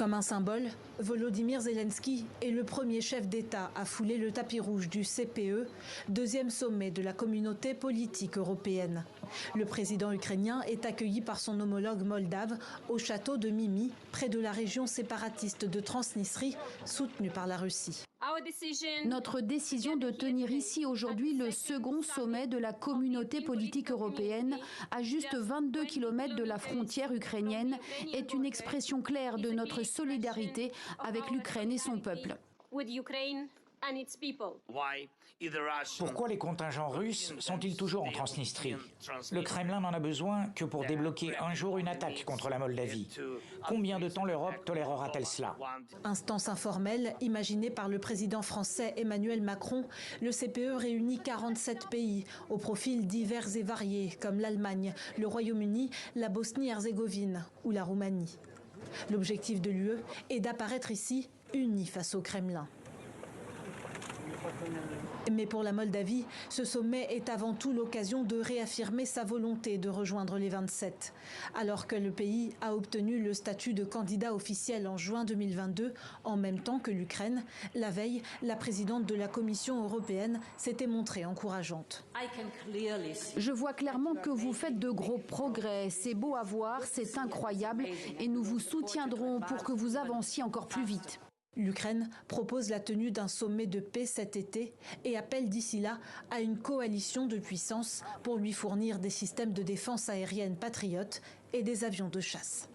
Comme un symbole, Volodymyr Zelensky est le premier chef d'État à fouler le tapis rouge du CPE, deuxième sommet de la communauté politique européenne. Le président ukrainien est accueilli par son homologue moldave au château de Mimi, près de la région séparatiste de Transnistrie, soutenue par la Russie. Notre décision de tenir ici aujourd'hui le second sommet de la communauté politique européenne, à juste 22 km de la frontière ukrainienne, est une expression claire de notre solidarité avec l'Ukraine et son peuple. Pourquoi les contingents russes sont-ils toujours en Transnistrie? Le Kremlin n'en a besoin que pour débloquer un jour une attaque contre la Moldavie. Combien de temps l'Europe tolérera-t-elle cela? Instance informelle imaginée par le président français Emmanuel Macron, le CPE réunit 47 pays aux profils divers et variés comme l'Allemagne, le Royaume-Uni, la Bosnie-Herzégovine ou la Roumanie. L'objectif de l'UE est d'apparaître ici unie face au Kremlin. Mais pour la Moldavie, ce sommet est avant tout l'occasion de réaffirmer sa volonté de rejoindre les 27. Alors que le pays a obtenu le statut de candidat officiel en juin 2022, en même temps que l'Ukraine, la veille, la présidente de la Commission européenne s'était montrée encourageante. Je vois clairement que vous faites de gros progrès. C'est beau à voir, c'est incroyable et nous vous soutiendrons pour que vous avanciez encore plus vite. L'Ukraine propose la tenue d'un sommet de paix cet été et appelle d'ici là à une coalition de puissances pour lui fournir des systèmes de défense aérienne patriotes et des avions de chasse.